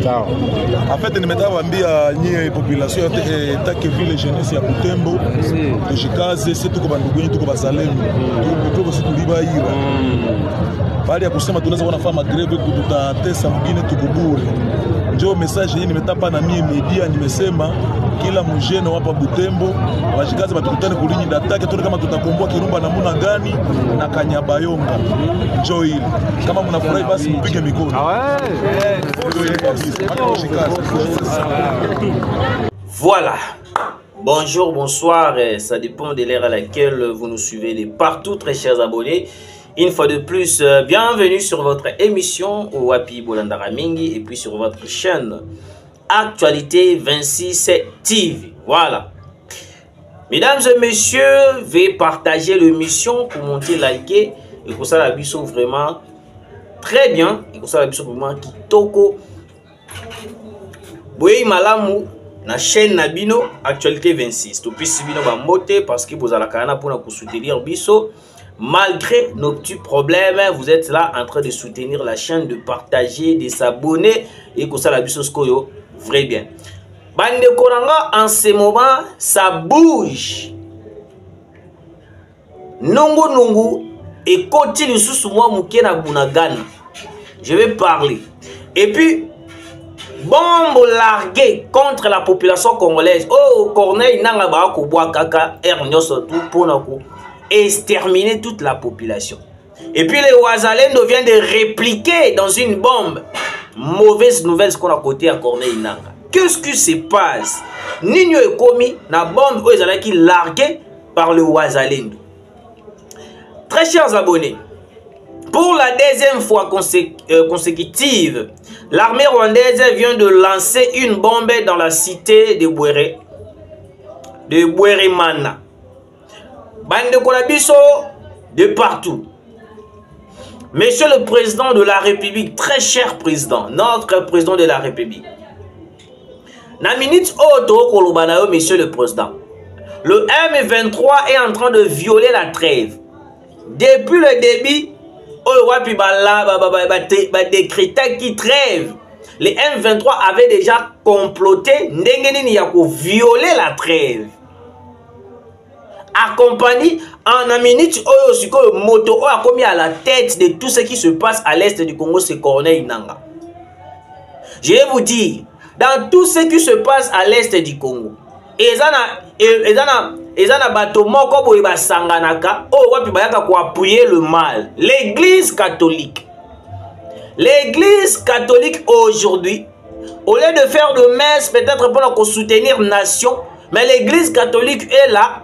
En fait, nous mettons la population tant que ville jeunesse ya Butembo, tujikaze sisi tuko bandugu tuko bazalendo, tuko situlibaira. Baada ya kusema tunaweza kuona fama greve kututatesa mwingine tuko bure. Njoo message hii nimetapa na mie media nimesema kila mjene hapa Butembo wajikaze batukutane kulinyi datake tuone kama tutakomboa Kirumba namuna gani na Kanyabayonga. Njoo hili. Kama mnafurahi basi mpige mikono. Voilà. Bonjour, bonsoir, ça dépend de l'heure à laquelle vous nous suivez de partout, très chers abonnés. Une fois de plus, bienvenue sur votre émission Wapi Bolandara Mingi et puis sur votre chaîne Actualité 26 TV. Voilà. Mesdames et messieurs, veuillez partager l'émission, commenter, liker et pour ça la biso vraiment très bien et pour ça la biso vraiment kitoko. Boye malamu na chaîne Nabino Actualité 26. Tout puis bino ba moté parce que vous allez kana pour nous soutenir biso. Malgré nos petits problèmes, vous êtes là en train de soutenir la chaîne, de partager, de s'abonner et que ça la biso skoyo vrai bien. Bande Koranga en ce moment ça bouge. Nongo nongo et continue sous moi mukena bunagana. Je vais parler. Et puis bombe larguée contre la population congolaise. Oh Corneille nanga ba ko boa kaka ernyoso tout pour nako exterminer toute la population. Et puis les Ouazalendo viennent de répliquer dans une bombe. Mauvaise nouvelle ce qu'on a côté à Corneille Nanga. Qu'est-ce qui se passe? Nino est commis na bombe où ils allaient qui larguée par le Ouazalendo. Très chers abonnés, pour la deuxième fois consécutive, l'armée rwandaise vient de lancer une bombe dans la cité de Bweremana. Bande Kolabiso de partout. Monsieur le président de la République, très cher président, notre président de la République. Na minute auto Kolobanayo, monsieur le président. Le M23 est en train de violer la trêve. Depuis le début, décrété qui trêve. Les M23 avaient déjà comploté pour violer la trêve. Accompagné en un minute, moto a commis à la tête de tout ce qui se passe à l'est du Congo, c'est Corneille Nanga. Je vais vous dire, dans tout ce qui se passe à l'est du Congo, appuyer le mal. L'église catholique. L'église catholique aujourd'hui, au lieu de faire de messe, peut-être pour soutenir nation, mais l'église catholique est là,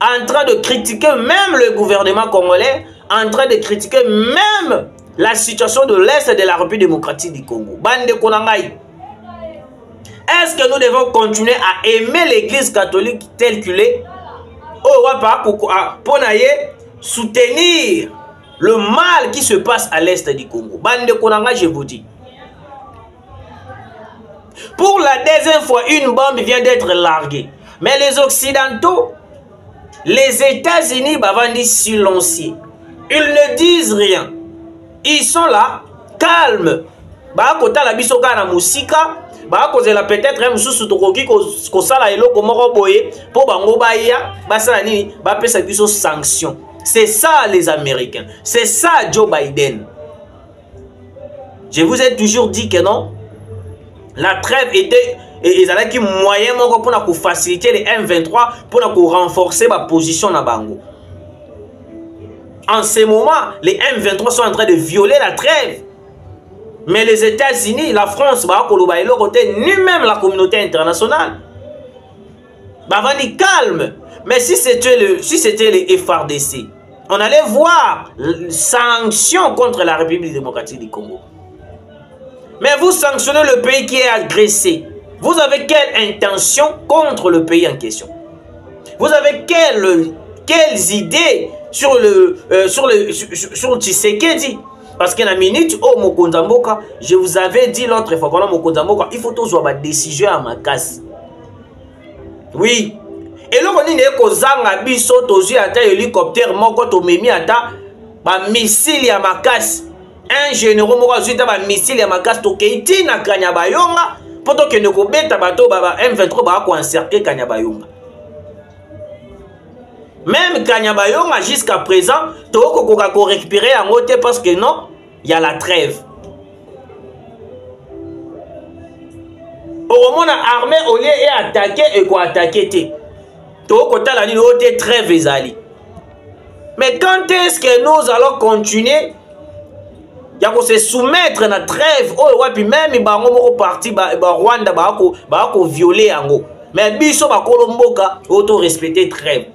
en train de critiquer même le gouvernement congolais, en train de critiquer même la situation de l'Est de la République démocratique du Congo. Bande Konangai. Est-ce que nous devons continuer à aimer l'église catholique telle qu'elle est? Pour soutenir le mal qui se passe à l'Est du Congo. Bande Konangai, je vous dis. Pour la deuxième fois, une bombe vient d'être larguée. Mais les Occidentaux, les États-Unis, bavandi silencieux. Ils ne disent rien. Ils sont là, calmes. Bakota la bisoka na musika, bakozela peut-être un mususu tokoki ko sala eloko moko boye po bango baya, basala nini, ba pesa biso sanction. C'est ça les Américains. C'est ça Joe Biden. Je vous ai toujours dit que non. La trêve était et ils allaient moyen pour faciliter les M23 pour renforcer ma position na bango. En ce moment, les M23 sont en train de violer la trêve. Mais les États-Unis, la France, ni même la communauté internationale, calme. Mais si c'était les FARDC, on allait voir sanctions contre la République démocratique du Congo. Mais vous sanctionnez le pays qui est agressé. Vous avez quelle intention contre le pays en question? Vous avez quelles idées sur Tshisekedi? Parce qu'il y a une minute, oh Mokonzamboka, je vous avais dit l'autre fois, quand Mokonzamboka, il faut toujours avoir des décisions à ma casse. Oui. Et là, on dit que Zanga biso tozu ata hélicoptère moko to memi ata ba missile à ma casse. un généraux moko azuita ba missile ya makasi tokei na Kanyabayonga po tokende kobeta bato ba M23 ba ko encercler Kanyabayonga. Même Kanyabayonga jusqu'à présent tokokoka ko récupérer yango te parce que non, il y a la trêve. Au moment armée au lieu et attaquer et quoi attaquer te. Tokotala ni ote trêve ezali. Mais quand est-ce que nous allons continuer ya ko se soumettre na trêve oh wapi même bango moko parti ba Rwanda ba ko violer yango. Mais biso ba kolomboka auto respecter trêve.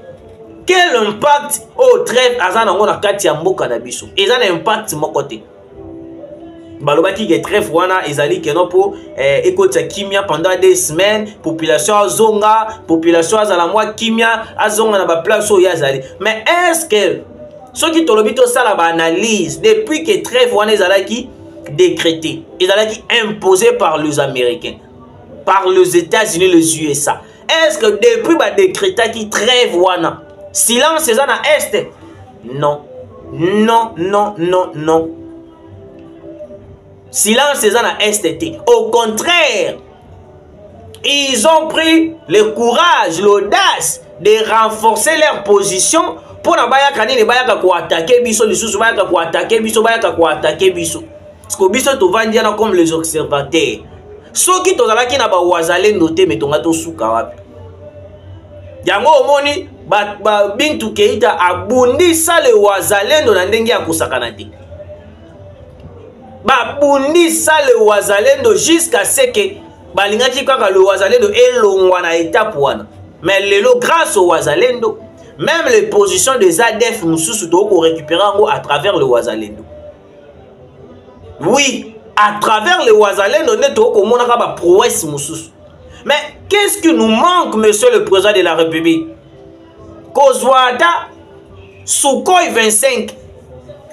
Quel impact au trêve azana ngo na kati ya mboka na biso? Ezana impact moko te. Balobaki que trêve wana ezali que non pour écouter kimia pendant des semaines, population azonga, population azala moi kimia azonga na ba place o yazali. Mais est-ce que ceux qui tolobito ça la analyse depuis que trêve wana ezalaki décrété, ezalaki imposé par les Américains, par les États-Unis, les USA. Est-ce que depuis ba décréta qui trêve wana silence eza na est? Non. Non, non, non, non. Silence eza na est. Au contraire, ils ont pris le courage, l'audace de renforcer leur position pour na bayaka nini bayaka ko attaquer biso lisusu bayaka ko attaquer biso bayaka ko attaquer biso. Parce que biso to vandi na comme les observateurs. Soki tozalaki na ba wazalendo te metonga to suka wapi. Yango omoni ba Bintu Keita abundisa le wazalendo na ndenge ya kusakana te. Babundisa le wazalendo jusqu'à ce que balingaki kaka le wazalendo elongwa na étape wana. Mais lelo grâce au wazalendo, même les positions des ADF mususu toko récupérer ngo à travers le wazalendo. Oui, à travers le wazalendo ne toko monaka ba prouesse mususu. Mais qu'est-ce qui nous manque, monsieur le président de la République? Kozwata Sukhoi 25,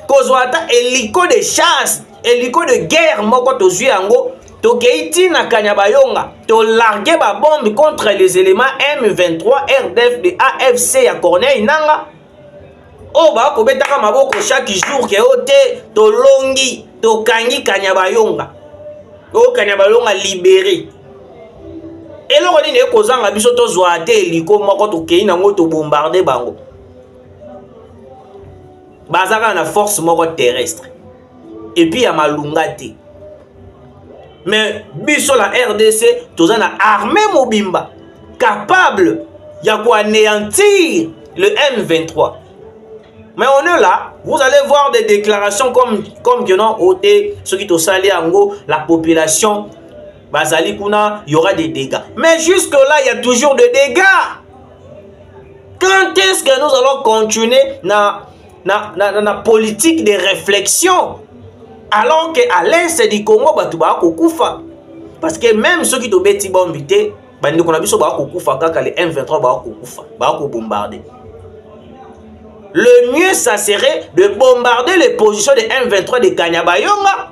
Kozwata hélico de chasse, hélico de guerre moko tozui yango, tokeiti na Kanyabayonga, to larguer ba bombe contre les éléments M23, RDF de AFC ya Corneille Nanga. Oh ba ko betaka maboko chaque jour ke ote to longi, to kangi Kanyabayonga. Oh Kanyabayonga libéré. Et là, on dit que nous avons besoin hélico moko tokei nango to bombarder bango. Bazaka na force moko terrestre. Et puis ya malungate. Mais biso la RDC tozana armée mobimba capable ya ko anéantir le M23. Mais on est là, vous allez voir des déclarations comme que non oté ceux qui to sali ango la population Bazali kuna, il y aura des dégâts. Mais jusque là, il y a toujours des dégâts. Quand est-ce que nous allons continuer na politique de réflexion alors qu'à l'est du Congo, batuba kokufa? Parce que même ceux qui te beti bombité, bandi kona biso ba kokufa kaka les M23 ba kokufa, ba ko bombarder. Le mieux ça serait de bombarder les positions des M23 de Kanyabayonga.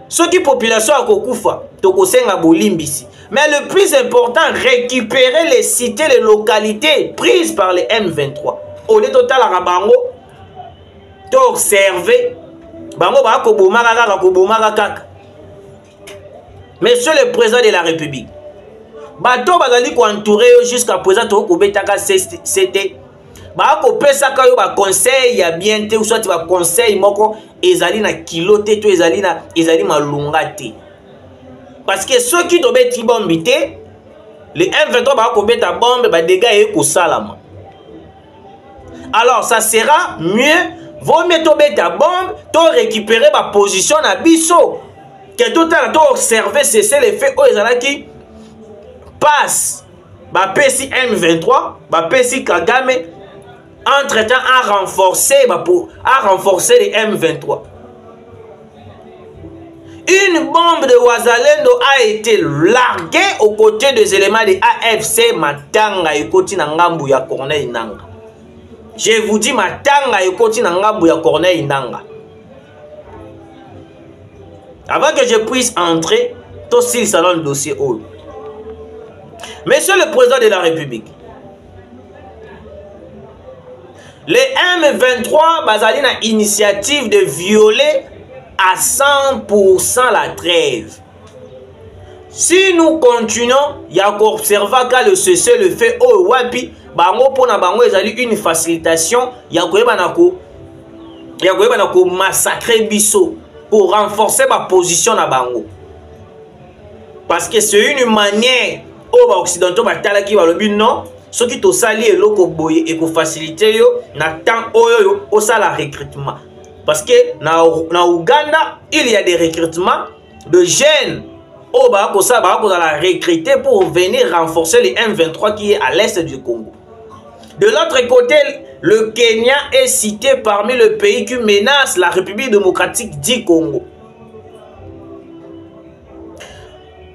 Ce qui population a kokufa, tokosenga bolimbisi. Mais le plus important, récupérer les cités, les localités prises par les M23. Au lieu total à bango, to observer, bango ba ko bomaka kaka. Monsieur le président de la République, bato bazali ko entourer jusqu'à présent to ko betaka c'était ba ko pesa ka yo ba conseil ya bien te ou soit ba conseil moko ezali na kilote to ezali malunga te. Parce que ceux qui tombent ti bombe te, les M23 ba ko beta bombe ba dégâts e ko salama. Alors ça sera mieux vaut mieux tomber ta bombe, to récupérer ma position na biso que tout à l'heure observer cesser les faits o ezalaki passe ba PC M23 ba PC Kagame entre-temps à renforcer les M23. Une bombe de Wazalendo a été larguée aux côtés des éléments de AFC Matanga et Koti Nangambu ya Corneille Nanga. Je vous dis Matanga et Koti Nangambu ya Corneille Nanga. Avant que je puisse entrer, tout s'il salon le dossier haut. Monsieur le président de la République, Les M23 bazali na initiative de violer à 100% la trêve. Si nous continuons, il y a qu'observer que le cessez-le-feu au wapi, bango pona bango ezali une facilitation, il y a ko massacrer biso pour renforcer ma position na bango. Parce que c'est une manière au ba occidentaux ba talaki ba lobi non, ce qui to sali eloko boye et ko faciliter yo na temps oyo au sala recrutement. Parce que na Ouganda, il y a des recrutements de jeunes au ba la recruter pour venir renforcer les M23 qui est à l'est du Congo. De l'autre côté, le Kenya est cité parmi les pays qui menacent la République démocratique du Congo.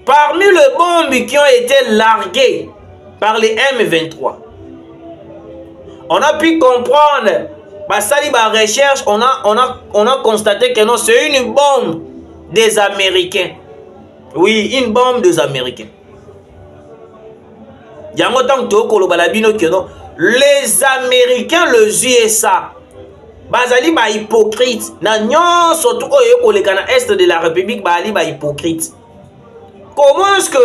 Parmi les bombes qui ont été larguées par les M23, on a pu comprendre, par la recherche, on a constaté que non, c'est une bombe des Américains. Oui, une bombe des Américains. Les Américains, les USA, bazali ba hypocrite. Na nyon surtout au est de la République bali ba hypocrite. Comment est-ce que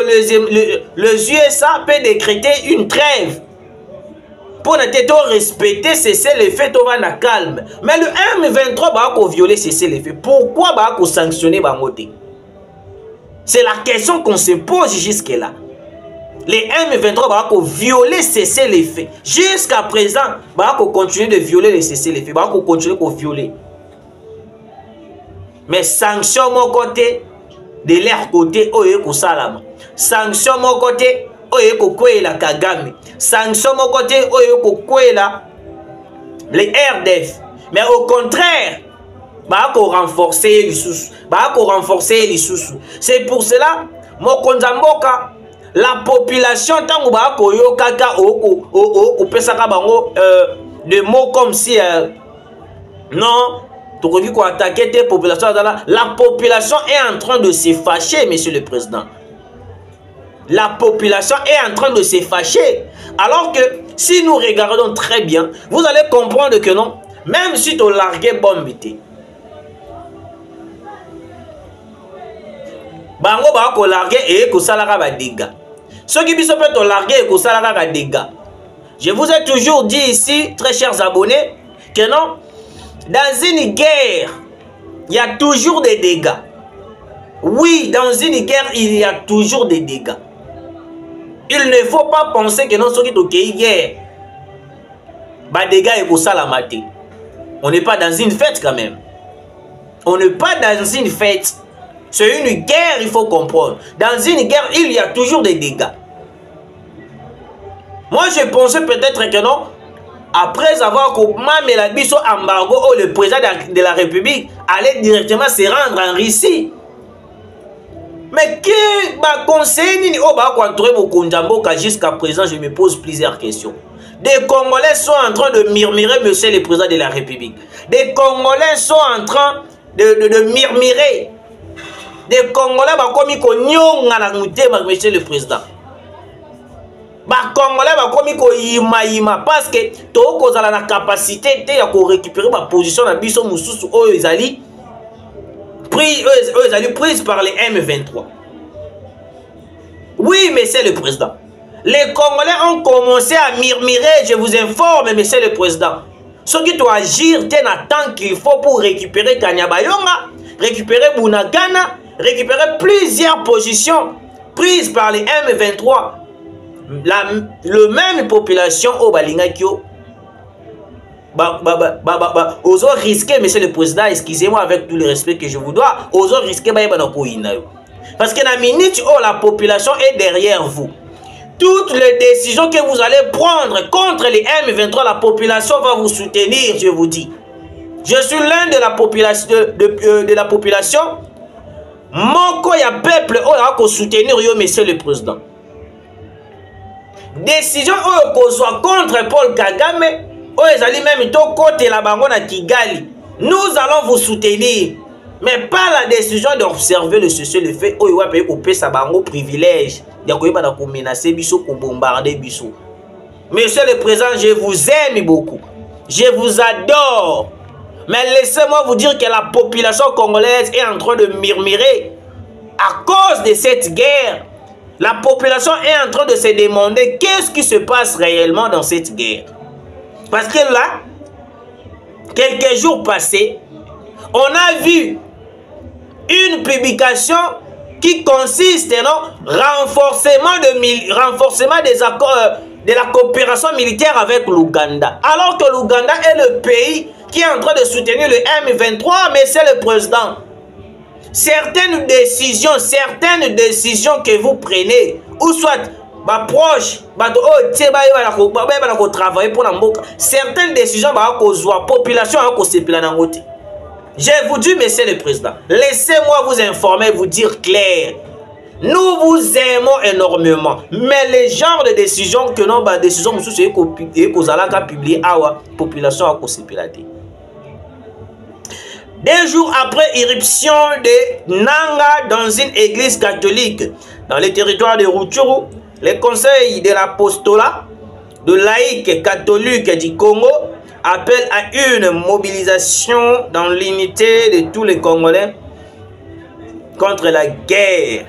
les USA peut décréter une trêve pour ne pas respecter cesser les faits au na calme? Mais le M23 va violer cesser les faits. Pourquoi va sanctionner ba moté? C'est la question qu'on se pose jusque-là. Les M23 vont violer cesser les faits. Jusqu'à présent, vont continuer de violer les cesser les faits. Vont continuer de violer. Mais sanction mon côté, de leur côté, oyeko salama. Sanction mon côté, oyeko kwela Kagame. Sanction mon côté, oyeko kwela les RDF. Mais au contraire, renforcer les sous. Renforcer les sous. C'est pour cela, mon konzamboka, la population tango ba koyo kaka o pesaka bango des mots comme si non, tu dis quoi attaquer tes populations. La population est en train de se fâcher, monsieur le président. La population est en train de se fâcher. Alors que si nous regardons très bien, vous allez comprendre que non, même si tu largues bombe, bango ba ko larguer et ko salaka ba dégâts. Ceux qui sont peut larguer et ko salaka ba dégâts. Je vous ai toujours dit ici, très chers abonnés, que non, dans une guerre, il y a toujours des dégâts. Oui, dans une guerre, il y a toujours des dégâts. Il ne faut pas penser que non, ceux qui sont guerre, ba dégâts et ko salamate. On n'est pas dans une fête quand même. On n'est pas dans une fête. C'est une guerre, il faut comprendre. Dans une guerre, il y a toujours des dégâts. Moi, je pensais peut-être que non, après avoir coupé la biso embargo, le président de la République allait directement se rendre en Russie. Mais qui m'a conseillé jusqu'à présent, je me pose plusieurs questions. Des Congolais sont en train de murmurer, monsieur le président de la République. Des Congolais sont en train de murmurer. Des Congolais bakomi ko nyonga na mutema monsieur le président. Ba Congolais bakomi ko yima parce que to kozala na capacité te ya ko récupérer ma position na biso mususu oyo ezali prise par les M23. Oui, monsieur le président. Les Congolais ont commencé à murmurer, je vous informe, monsieur le président. Ceux qui doivent agir dans tant qu'il faut pour récupérer Kanyabayonga, récupérer Bunagana, récupérer plusieurs positions prises par les M23. Le même population au Balingakio. Oso risquer, monsieur le président, excusez-moi avec tout le respect que je vous dois, oso risquer parce que la minute où la population est derrière vous, toutes les décisions que vous allez prendre contre les M23, la population va vous soutenir, je vous dis. Je suis l'un de la population de la population. Moko ya peuple o soutenir yo, monsieur le président. Décision o soit contre Paul Kagame, o ezali même to côté la bango na Kigali. Nous allons vous soutenir, mais pas la décision d'observer le cessez-le-feu o wa payer couper sa bango privilège. Ya ko yeba na ko menacer biso, ko bombarder biso. Monsieur le président, je vous aime beaucoup. je vous adore. Mais laissez-moi vous dire que la population congolaise est en train de murmurer à cause de cette guerre. La population est en train de se demander qu'est-ce qui se passe réellement dans cette guerre. Parce que là, quelques jours passés, on a vu une publication qui consiste en renforcement des accords de la coopération militaire avec l'Ouganda. Alors que l'Ouganda est le pays qui est en train de soutenir le M23, mais c'est le président. Certaines décisions que vous prenez, ou soit proche, certaines décisions, la population je vous dis, monsieur le président, laissez-moi vous informer, vous dire clair. Nous vous aimons énormément, mais les genres de décisions que nous avons décisions publiées à la population a considéré. 2 jours après l'irruption de Nanga dans une église catholique dans le territoire de Rutshuru, le conseil de l'apostolat de laïcs catholiques du Congo appelle à une mobilisation dans l'unité de tous les Congolais contre la guerre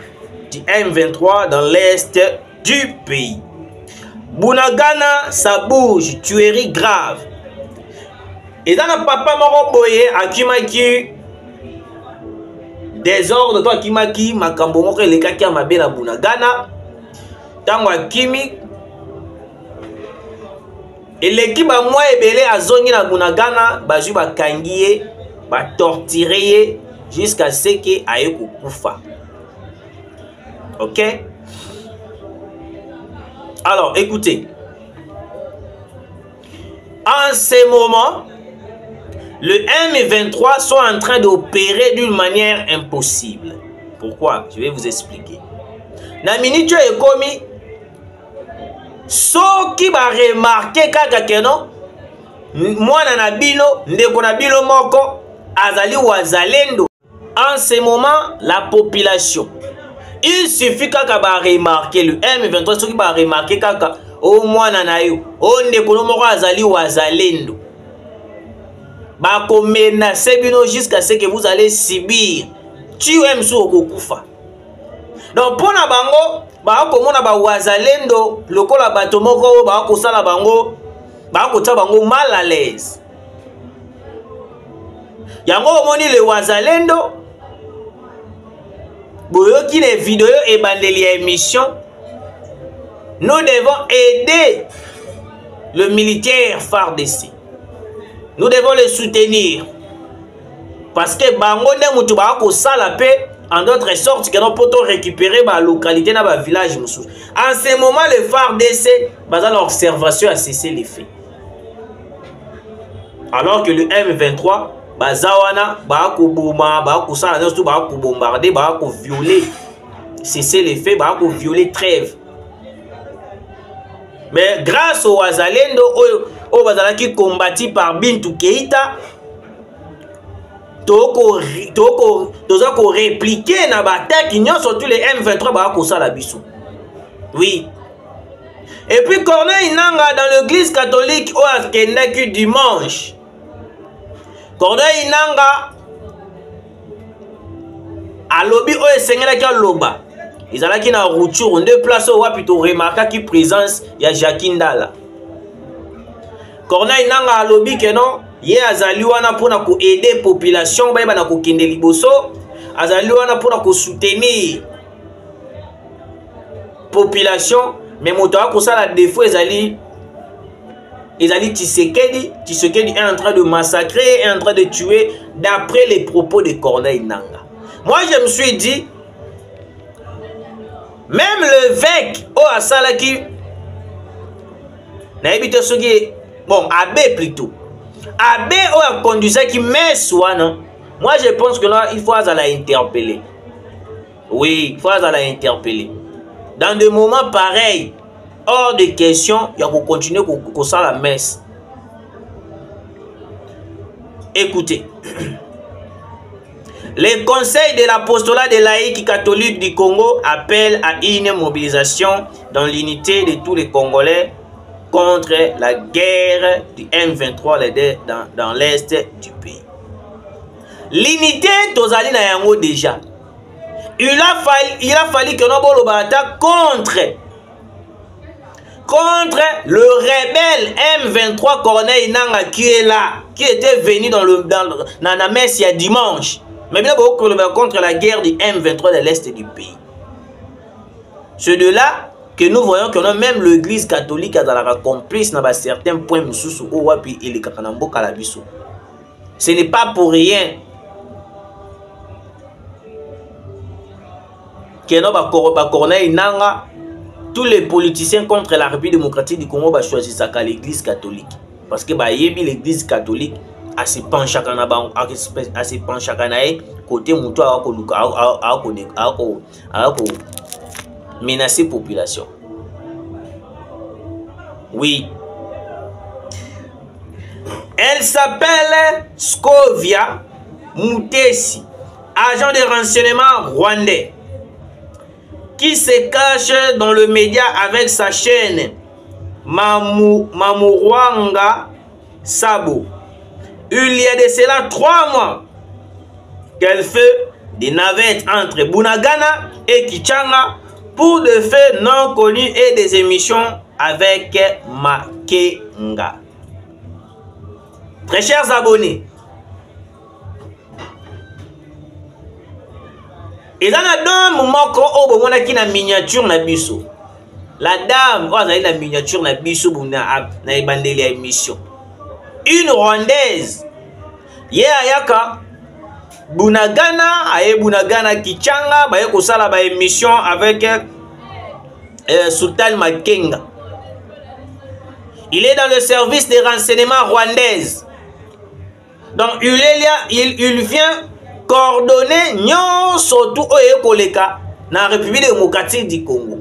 du M23 dans l'est du pays. Bunagana, ça bouge, tuerie grave. Et dans le papa Moroboye, Akimaki, désordre, toi Akimaki, Makambo Moko, les kaki à ma belle Bunagana, Tango Akimi, et l'équipe à moi est belé à Zongi na Bunagana, Baju ba kangiye, ba torturer jusqu'à ce que aille kufa. Ok? Alors, écoutez. En ce moment, le M23 sont en train d'opérer d'une manière impossible. Pourquoi? Je vais vous expliquer. Na minute ekomi, so qui va remarquer kaka keno, mwana na bino, ndeko na bino moko, azali wazalendo. En ce moment, la population, il suffit kaka ba remarquer le M23, so qui va remarquer kaka, o mwana na yo, o ndeko no moko azali wazalendo. Ba ko menacer bino jusqu'à ce que vous allez subir. Tu aimes so kokufa. Donc pour na bango, ba ko mona ba wazalendo, lokola bato moko ba ko sala bango, ba ko ta bango mal à l'aise. Yango moni le wazalendo, boyoki les vidéos et bandeli émission. Nous devons aider le militaire FARDC. Nous devons le soutenir. Parce que bango ne mutu ba ko sala paix en d'autres sortes que nous pouvons récupérer la localité dans le village. En ce moment, le FARDC, l'observation a cessé les faits. Alors que le M23, Bazawana, Bakoboma, Bakosana, Bakobombarder, Bakovioler, cesser les faits, Bakovioler trêve. Mais grâce au Wazalendo, au Bazala qui combattu par Bintou Keïta, toko répliquer na bataille qui surtout les M23 ba ko sala biso. Oui. Et puis Corneille Nanga dans l'église catholique au akendaki dimanche. Corneille Nanga a lobby o esengela ki loba. Izalaki na Rutshuru nde place o wapi to remarka ki présence ya Jakindala. Corneille Nanga a lobby que non ye azali wana pona ko aider population ba na ko kende liboso, azali wana pona ko soutenir population, mais moto ko sala défaut ezali Tshisekedi est en train de massacrer, est en train de tuer d'après les propos de Corneille Nanga. Moi je me suis dit même l'évêque au asalaki na ebito soki bon abbé plutôt Abbé a conduit qui met soit moi je pense que là il faut la interpeller. Oui, il faut la interpeller. Dans des moments pareils, hors de question, il y a qu'on continuer qu'on sent la messe. Écoutez, le conseil de l'apostolat des laïcs catholiques du Congo appelle à une mobilisation dans l'unité de tous les Congolais contre la guerre du M23 dans l'est du pays. L'unité tozali na yango déjà. Il a fallu que nous battions contre le rebelle M23 Corneille Nangaa qui est là, qui était venu dans la messe il y a dimanche. Mais bien contre la guerre du M23 de l'est du pays. C'est de là que nous voyons que même l'église catholique a la complice dans certains points. Ce n'est pas pour rien que nous Corneille Nangaa, tous les politiciens contre la République démocratique du Congo choisissent l'église catholique. Parce que l'église catholique a ses penchants côté moutou menacer la population. Oui. Elle s'appelle Scovia Mutesi, agent de renseignement rwandais, qui se cache dans le média avec sa chaîne Mamurwanga Sabo. Il y a de cela 3 mois qu'elle fait des navettes entre Bunagana et Kichanga pour des faits non connus et des émissions avec Makenga. Très chers abonnés, et dans la dame moment qui na miniature na biso, la dame la miniature na biso na bandeli émission, une rwandaise yaka Bunagana aye Bunagana Kichanga baye kosala ba émission avec Sultan Makenga. Il est dans le service des renseignements rwandaises. Donc il vient coordonner surtout oye koleka na République démocratique du Congo.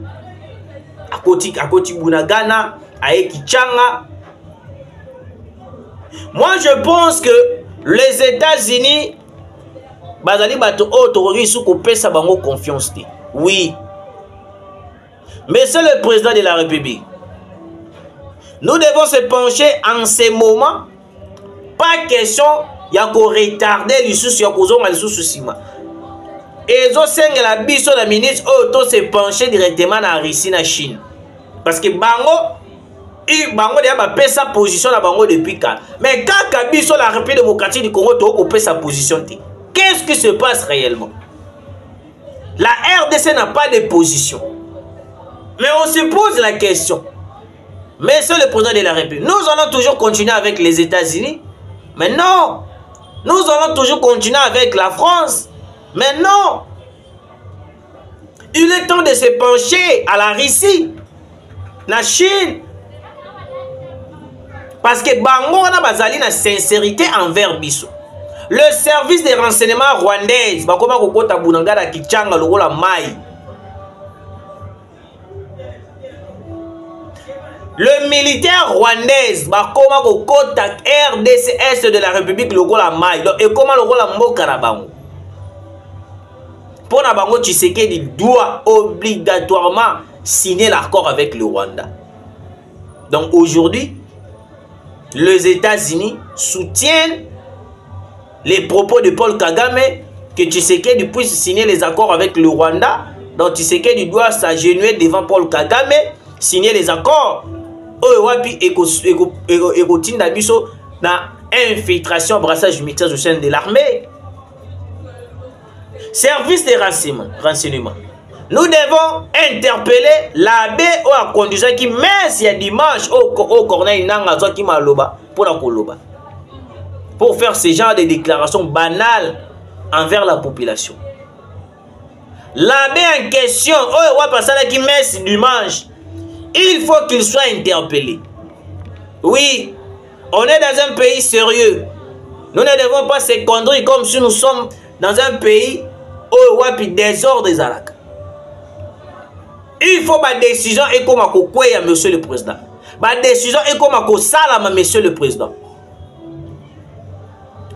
Akoti Bunagana aye Kichanga. Moi je pense que les États-Unis bazali bato autorisent ko pesa bango confiance. Oui. Mais c'est le président de la République. Nous devons se pencher en ces moments. Pas question ya ko retarder les sous ya ko zonga les sous sima. Et zo senga la biso la ministre auto se pencher directement na Russie na Chine. Parce que bango dia ba pesa position na bango depuis quand. Mais quand biso la République démocratique du Congo to ko pesa position ti. Qu'est-ce qui se passe réellement? La RDC n'a pas de position. Mais on se pose la question. Mais c'est le président de la République. Nous allons toujours continuer avec les États-Unis. Mais non. Nous allons toujours continuer avec la France. Mais non. Il est temps de se pencher à la Russie, la Chine. Parce que bango na bazali na sincérité envers biso. Le service des renseignements rwandais, bakoma kokota Bunagana Kichanga lokola mai. Le militaire rwandais, bakoma kokota RDCS de la République lokola mai. Donc et comment lokola mboka na bango. Pour na bango Tshisekedi doit obligatoirement signer l'accord avec le Rwanda. Donc aujourd'hui, les États-Unis soutiennent les propos de Paul Kagame que Tshisekedi puisse signer les accords avec le Rwanda. Donc Tshisekedi doit s'agenouiller devant Paul Kagame, signer les accords. Owapi ekotinda biso na infiltration, brassage militaire au sein de l'armée. Service des renseignements. Nous devons interpeller l'abbé ou à conduire qui messe il y a dimanche au Corneille Nangaa qui maloba pour la koloba. Pour faire ce genre de déclarations banales envers la population. L'abbé en question, qui messe dimanche, il faut qu'il soit interpellé. Oui, on est dans un pays sérieux. Nous ne devons pas se conduire comme si nous sommes dans un pays où il y a des ordres des Araks. Il faut ma décision et comme à monsieur le président. Ma décision est comme à salama monsieur le président.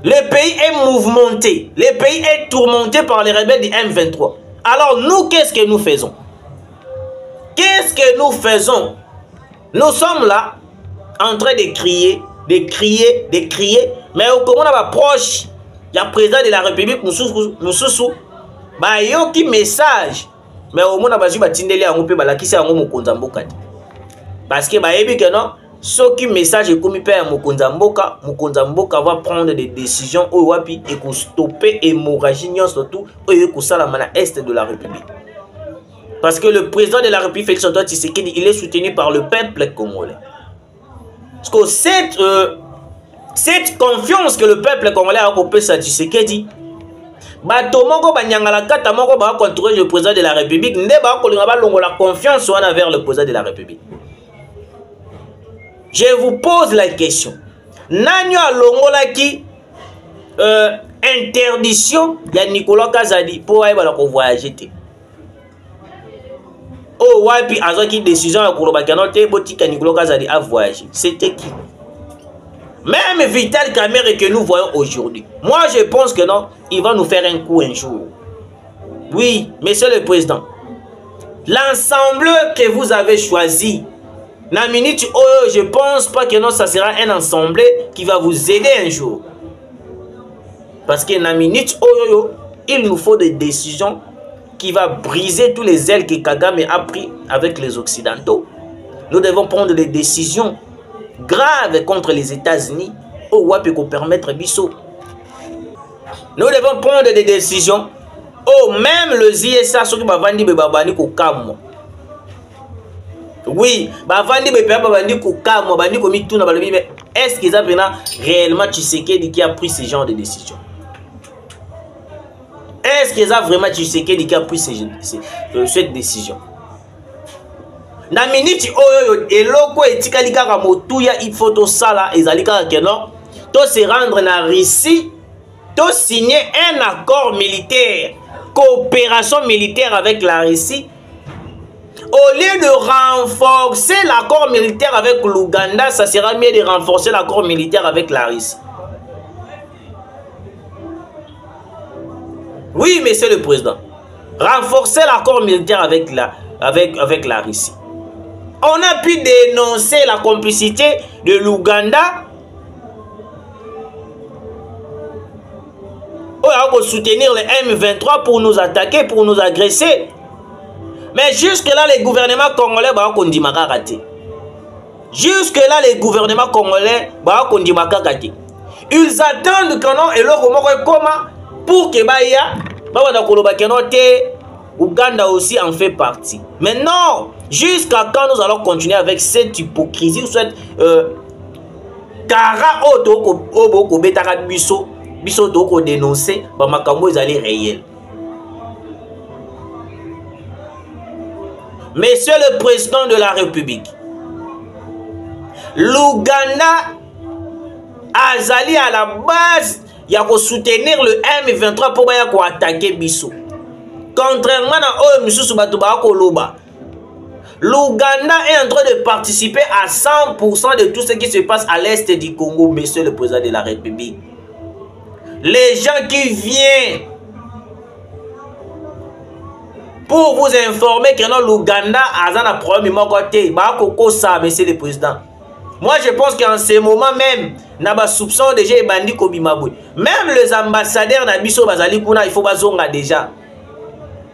Le pays est mouvementé. Le pays est tourmenté par les rebelles du M23. Alors nous, qu'est-ce que nous faisons? Qu'est-ce que nous faisons? Nous sommes là en train de crier, mais au comment on va proche, il y a président de la République, nous bah yo qui message, mais au moins on va juste tindeli à ngopé balaki c'est ngomo konzamboka, parce que bah ebi que non, ce qui message est comme père mokonzamboka va prendre des décisions au wapi et pour stopper hémorragie surtout et pour ça la mana est de la République. Parce que le président de la République, Félix Antoine Tshisekedi, il est soutenu par le peuple congolais. Parce que cette confiance que le peuple congolais a coupé à Tshisekedi, Batomoko Banyangala Kata Moko va contrôler le président de la République, ne va pas la confiance envers le président de la République. Je vous pose la question. Nanyo Longola qui interdiction, il y a Nicolas Kazadi pour aller voyager. Oh, ouais, puis avec une décision à Koulobakano, Botika Nicolas Kazadi a voyagé. C'était qui? Même Vital Kamerhe que nous voyons aujourd'hui. Moi, je pense que non, il va nous faire un coup un jour. Oui, monsieur le président. L'ensemble que vous avez choisi, la minute, oh, je pense pas que non, ça sera un ensemble qui va vous aider un jour. Parce que la minute, oh, il nous faut des décisions qui va briser tous les ailes que Kagame a pris avec les Occidentaux. Nous devons prendre des décisions graves contre les États-Unis au Wapi pour permettre Bissot. Nous devons prendre des décisions. Oh, même le ZSA, ce qui va vendre Babani Kokam. Oui, Bavandi Babani Kokam, Babani Komituna, mais est-ce qu'ils ont réellement Tshisekedi qui a pris ce genre de décisions? Est-ce qu'ils ont vraiment Tshisekedi qui a pris cette décision? Na minute oyo eloko etikali kaka motuya il faut to sala ezali kaka que non to se rendre na Russie to signer un accord militaire, coopération militaire avec la Russie. Au lieu de renforcer l'accord militaire avec l'Ouganda, ça sera mieux de renforcer l'accord militaire avec la Russie. Oui, monsieur le président. Renforcer l'accord militaire avec la Russie. On a pu dénoncer la complicité de l'Ouganda. On va soutenir le M23 pour nous attaquer, pour nous agresser. Mais jusque-là, les gouvernements congolais vont rater. Jusque-là, les gouvernements congolais vont rater. Ils attendent que non, et le comment pour que Ouganda aussi en fait partie. Mais non, jusqu'à quand nous allons continuer avec cette hypocrisie ou cette Kara Obo Betara Bisso Doko dénoncer, Bamakambo ils allaient réels. Monsieur le président de la République, l'Ouganda azali à la base, il y a pour soutenir le M23 pour attaquer Bisso. Contrairement à l'Ouganda est en train de participer à 100% de tout ce qui se passe à l'est du Congo, monsieur le président de la République. Les gens qui viennent pour vous informer que l'Ouganda a un problème de côté, monsieur le président. Moi, je pense qu'en ce moment même, na ba soupçon déjà bandi kobimabou. Même les ambassadeurs na biso bazali kuna il faut bazonga déjà.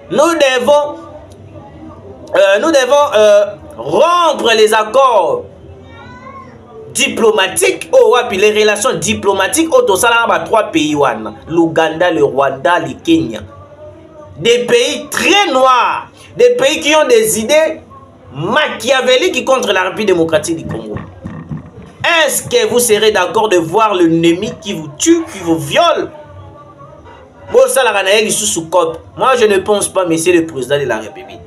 Nous devons rompre les accords diplomatiques puis les relations diplomatiques au tosala ba trois pays wana, l'Ouganda, le Rwanda, le Kenya. Des pays très noirs, des pays qui ont des idées machiavéliques contre la République démocratique du Congo. Est-ce que vous serez d'accord de voir l'ennemi qui vous tue, qui vous viole? Moi, je ne pense pas, monsieur le président de la République.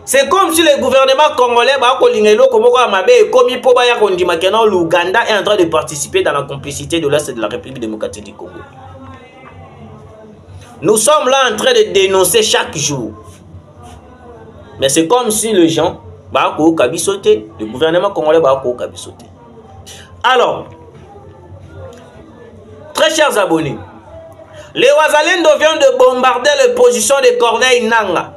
C'est comme si le gouvernement congolais, l'Ouganda est en train de participer dans la complicité de l'Est de la République démocratique du Congo. Nous sommes là en train de dénoncer chaque jour. Mais c'est comme si les gens, le gouvernement congolais, alors, très chers abonnés, les Wazalendo viennent de bombarder les positions de Corneille Nangaa.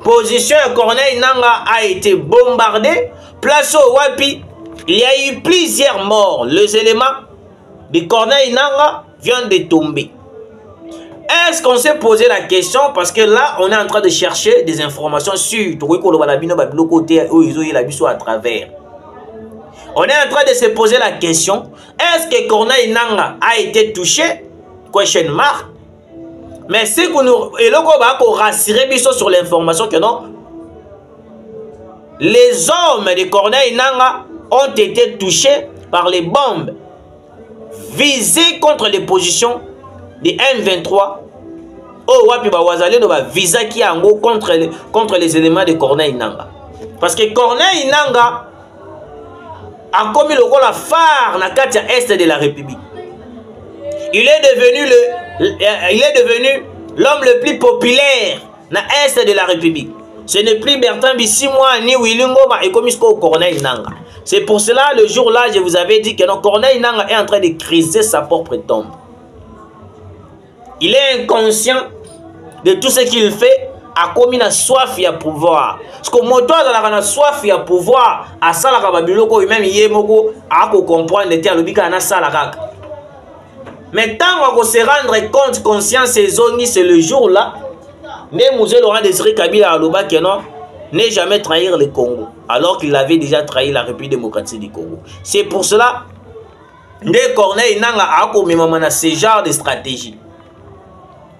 position de Corneille Nangaa a été bombardée. Place au Wapi, il y a eu plusieurs morts. Les éléments de Corneille Nangaa viennent de tomber. Est-ce qu'on s'est posé la question? Parce que là, on est en train de chercher des informations sur à travers. On est en train de se poser la question. Est-ce que Corneille Nangaa a été touché? Question mark. Mais c'est que nous, et le va rassurer sur l'information que non. Les hommes de Corneille Nangaa ont été touchés par les bombes visées contre les positions de M23. Oh, wapi ba wazale no ba visa qui en gros contre les éléments de Corneille Nangaa. Parce que Corneille Nangaa a commis le rôle phare dans la est de la République. Il est devenu l'homme le plus populaire dans l'est de la République. Ce n'est plus Bertrand Bisimwa ni Willy Ngoma et comme Corneille Nangaa. C'est pour cela, le jour-là, je vous avais dit que non, Corneille Nangaa est en train de criser sa propre tombe. Il est inconscient de tout ce qu'il fait, a commis la soif à pouvoir. Parce que moi, toi, dans la soif à pouvoir, à ça, la Kababiloko, et même Yemoko, à comprendre les terres, le bika, à ça, la Kaka. Mais tant qu'on se rendre compte, conscience, c'est le jour-là, ne Mouzé Laurent Désiré Kabila Aloba Kenon n'est jamais trahir le Congo, alors qu'il avait déjà trahi la République démocratique du Congo. C'est pour cela que Corneille Nangaa a commis ce genre de stratégie.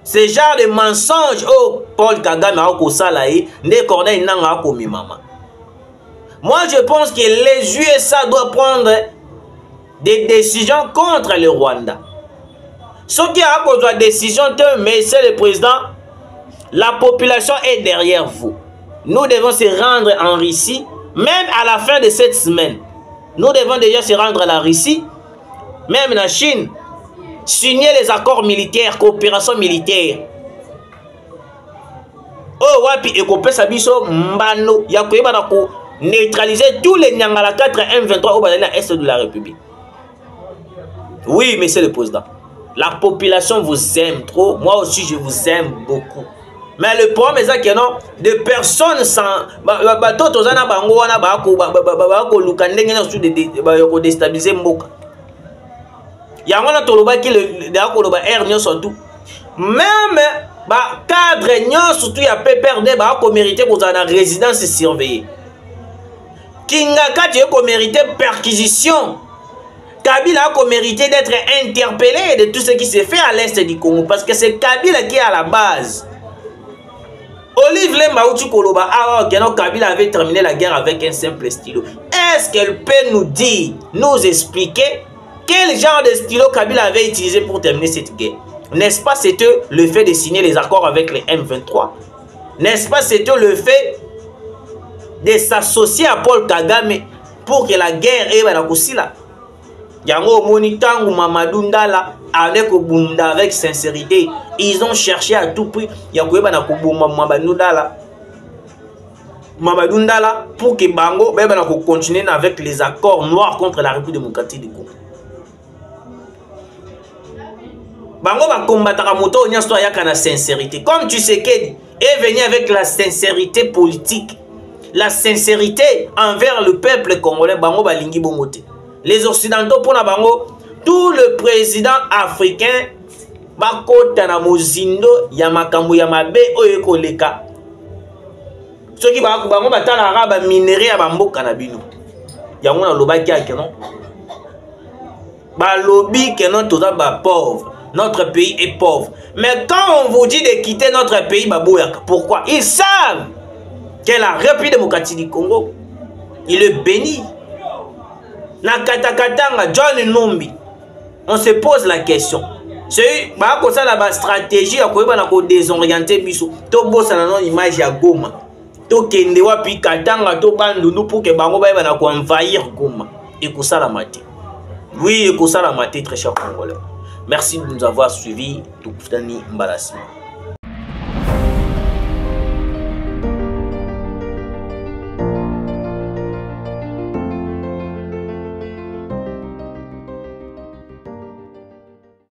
Ce genre de mensonge, oh, Paul Kagame a commis ne Corneille Nangaa a commis maman. Moi, je pense que les USA doivent prendre des décisions contre le Rwanda. Ce qui a causé la décision, mais c'est le président, la population est derrière vous. Nous devons se rendre en Russie, même à la fin de cette semaine. Nous devons déjà se rendre à la Russie, même la Chine, signer les accords militaires, coopération militaire. Oh, wapi, et qu'on peut s'abisso, mbano, yakoyeba ko neutraliser tous les Nyangala 4 M23 au est de la République. Oui, monsieur le président. La population vous aime trop. Moi aussi, je vous aime beaucoup. Mais le problème est que non, des personnes sans déstabiliser Mboka. Même cadre surtout il y a perdre mérité pour une résidence surveillée. Kingaka tu as mérité perquisition. Kabila a mérité d'être interpellé de tout ce qui s'est fait à l'est du Congo. Parce que c'est Kabila qui est à la base. Olive Lemba Outi Koloba, alors que Kabila avait terminé la guerre avec un simple stylo. Est-ce qu'elle peut nous dire, nous expliquer quel genre de stylo Kabila avait utilisé pour terminer cette guerre? N'est-ce pas c'était le fait de signer les accords avec les M23? N'est-ce pas c'était le fait de s'associer à Paul Kagame pour que la guerre ait la là? Yango Monitangu Mamadou Ndala avec sincérité. Ils ont cherché à tout prix Mamadou Ndala pour que Bango continue avec les accords noirs contre la République démocratique du Congo. Bango va combattre à moto na sincérité. Comme tu sais qu'elle est venu avec la sincérité politique, la sincérité envers le peuple congolais. Bango va lingi bongote. Les Occidentaux, pour Nabango, tout le président africain, Bako Tanamozindo, Yamakambu Yamabe, Oyekoleka. Ceux qui Bango Batala Arabe minéré à Bambo Kanabino. Yamona Lobaki à Kenon. Balobi Kenon, tout ça, pauvre. Notre pays est pauvre. Mais quand on vous dit de quitter notre pays, pourquoi? Ils savent que la République démocratique du Congo, il est béni. Na katakatanga John Numbi, on se pose la question. C'est la stratégie à désorienter biso. To bossa na image ya Goma. To kende wapi katanga to bandu nous pour que bango ba na ko envahir Goma. Et ko sala maté. Oui, et ko sala maté très cher Congolais. Merci de nous avoir suivis. Tout Mbalassima.